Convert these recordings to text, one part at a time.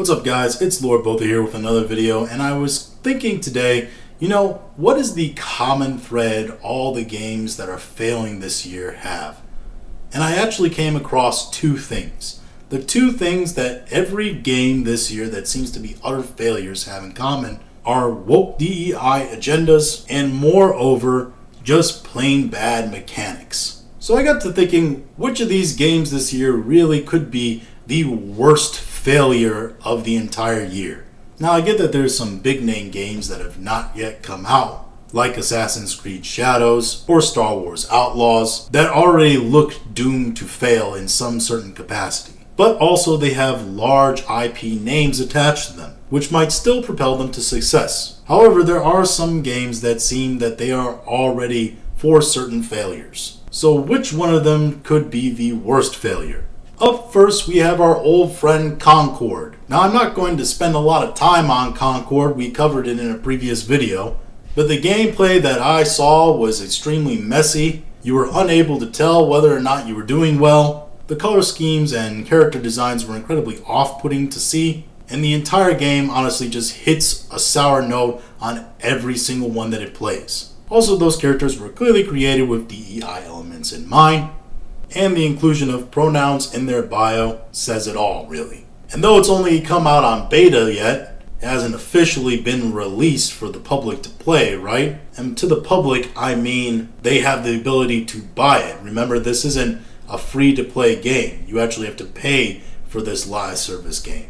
What's up guys, it's Lord Botha here with another video, and I was thinking today, what is the common thread all the games that are failing this year have? And I actually came across two things. The two things that every game this year that seems to be utter failures have in common are woke DEI agendas and moreover, just plain bad mechanics. So I got to thinking, which of these games this year really could be the worst failure of the entire year? Now I get that there's some big name games that have not yet come out, like Assassin's Creed Shadows or Star Wars Outlaws, that already look doomed to fail in some certain capacity. But also they have large IP names attached to them, which might still propel them to success. However, there are some games that seem that they are already for certain failures. So which one of them could be the worst failure? Up first, we have our old friend Concord. Now, I'm not going to spend a lot of time on Concord, we covered it in a previous video, but the gameplay that I saw was extremely messy. You were unable to tell whether or not you were doing well. The color schemes and character designs were incredibly off-putting to see, and the entire game honestly just hits a sour note on every single one that it plays. Also, those characters were clearly created with DEI elements in mind, and the inclusion of pronouns in their bio says it all, really. And though it's only come out on beta yet, it hasn't officially been released for the public to play, right? And to the public, I mean they have the ability to buy it. Remember, this isn't a free-to-play game. You actually have to pay for this live service game.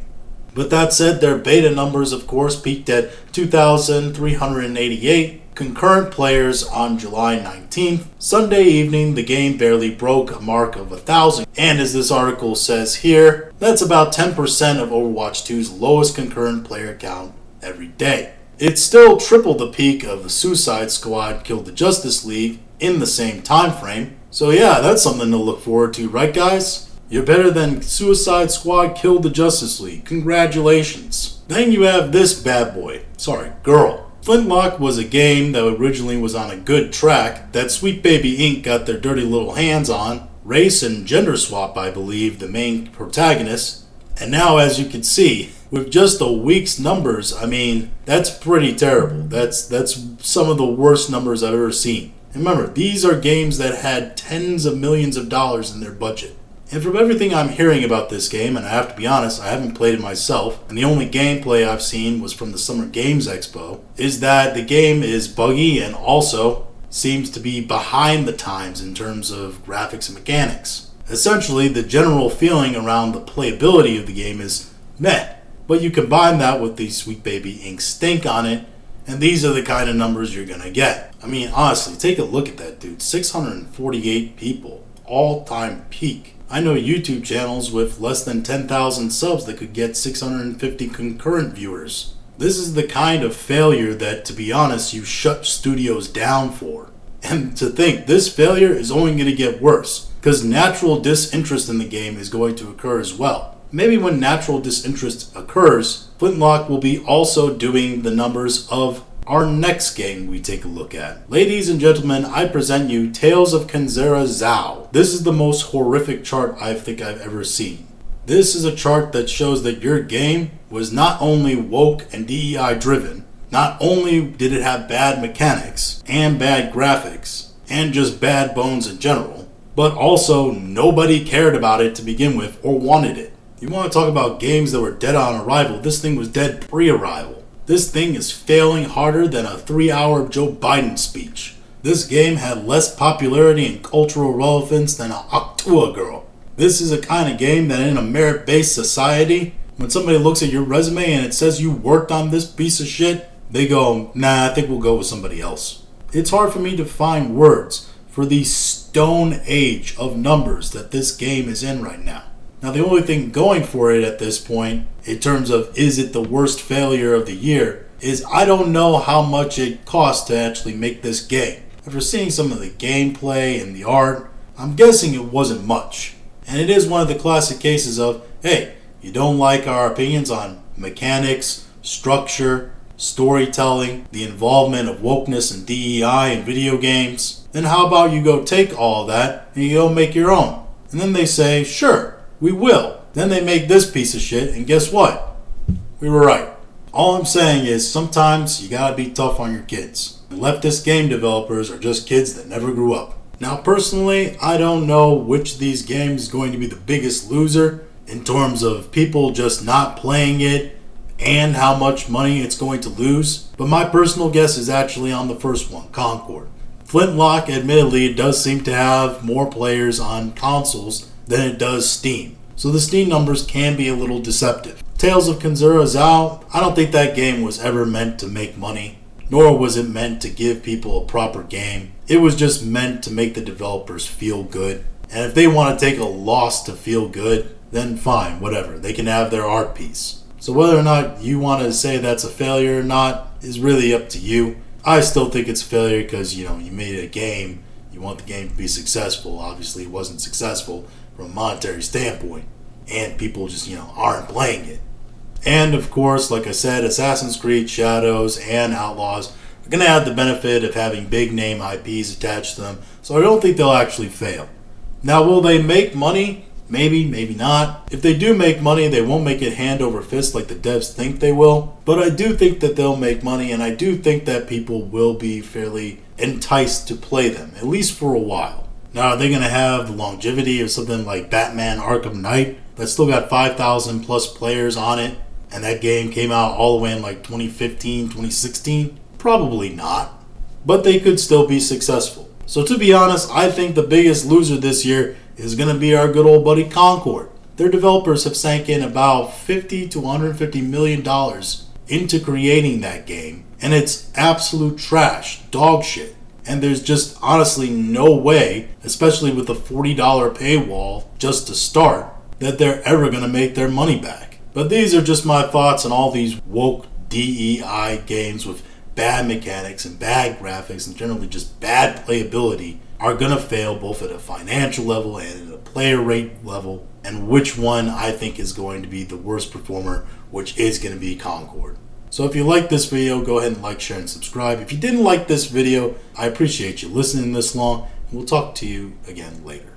But that said, their beta numbers, of course, peaked at 2,388 concurrent players on July 19th. Sunday evening, the game barely broke a mark of 1,000. And as this article says here, that's about 10% of Overwatch 2's lowest concurrent player count every day. It's still triple the peak of the Suicide Squad Killed the Justice League in the same time frame. So yeah, that's something to look forward to, right guys? You're better than Suicide Squad Killed the Justice League. Congratulations. Then you have this bad boy. Sorry, girl. Flintlock was a game that originally was on a good track that Sweet Baby Inc. got their dirty little hands on. Race and gender swap, I believe, the main protagonists. And now, as you can see, with just a week's numbers, I mean, that's pretty terrible. That's some of the worst numbers I've ever seen. And remember, these are games that had tens of millions of dollars in their budget. And from everything I'm hearing about this game, and I have to be honest, I haven't played it myself, and the only gameplay I've seen was from the Summer Games Expo, is that the game is buggy and also seems to be behind the times in terms of graphics and mechanics. Essentially, the general feeling around the playability of the game is meh, but you combine that with the Sweet Baby Inc. stink on it, and these are the kind of numbers you're gonna get. I mean, honestly, take a look at that, dude. 648 people, all-time peak. I know YouTube channels with less than 10,000 subs that could get 650 concurrent viewers. This is the kind of failure that, to be honest, you shut studios down for. And to think this failure is only going to get worse, because natural disinterest in the game is going to occur as well. Maybe when natural disinterest occurs, Flintlock will be also doing the numbers of our next game we take a look at. Ladies and gentlemen, I present you Tales of Kenzera Zao. This is the most horrific chart I think I've ever seen. This is a chart that shows that your game was not only woke and DEI driven, not only did it have bad mechanics and bad graphics and just bad bones in general, but also nobody cared about it to begin with or wanted it. You want to talk about games that were dead on arrival, this thing was dead pre-arrival. This thing is failing harder than a 3-hour Joe Biden speech. This game had less popularity and cultural relevance than an Octua girl. This is a kind of game that in a merit-based society, when somebody looks at your resume and it says you worked on this piece of shit, they go, nah, I think we'll go with somebody else. It's hard for me to find words for the stone age of numbers that this game is in right now. Now, the only thing going for it at this point, in terms of is it the worst failure of the year, is I don't know how much it cost to actually make this game. After seeing some of the gameplay and the art, I'm guessing it wasn't much. And it is one of the classic cases of, hey, you don't like our opinions on mechanics, structure, storytelling, the involvement of wokeness and DEI in video games, then how about you go take all of that and you go make your own? And then they say, sure, we will. Then they make this piece of shit, and guess what? we were right. All I'm saying is sometimes you gotta be tough on your kids. Leftist game developers are just kids that never grew up. Now personally, I don't know which of these games is going to be the biggest loser in terms of people just not playing it and how much money it's going to lose. But my personal guess is actually on the first one, Concord. Flintlock, admittedly, does seem to have more players on consoles than it does Steam. So the Steam numbers can be a little deceptive. Tales of Kenzera is out. I don't think that game was ever meant to make money, nor was it meant to give people a proper game. It was just meant to make the developers feel good. And if they want to take a loss to feel good, then fine, whatever. They can have their art piece. So whether or not you want to say that's a failure or not is really up to you. I still think it's a failure because, you made a game. You want the game to be successful. Obviously, it wasn't successful from a monetary standpoint. And people just, aren't playing it. And of course, like I said, Assassin's Creed, Shadows, and Outlaws are going to have the benefit of having big name IPs attached to them. So I don't think they'll actually fail. Now, will they make money? Maybe, maybe not. If they do make money, they won't make it hand over fist like the devs think they will. But I do think that they'll make money, and I do think that people will be fairly enticed to play them, at least for a while. Now, are they going to have the longevity of something like Batman Arkham Knight that still got 5,000 plus players on it, and that game came out all the way in like 2015, 2016? Probably not. But they could still be successful. So to be honest, I think the biggest loser this year is going to be our good old buddy Concord. Their developers have sank in about $50 to $150 million into creating that game, and it's absolute trash, dog shit. And there's just honestly no way, especially with the $40 paywall just to start, that they're ever going to make their money back. But these are just my thoughts on all these woke DEI games with bad mechanics and bad graphics and generally just bad playability are going to fail both at a financial level and at a player rate level, and which one I think is going to be the worst performer, which is going to be Concord. So if you like this video, go ahead and like, share, and subscribe. If you didn't like this video, I appreciate you listening this long, and we'll talk to you again later.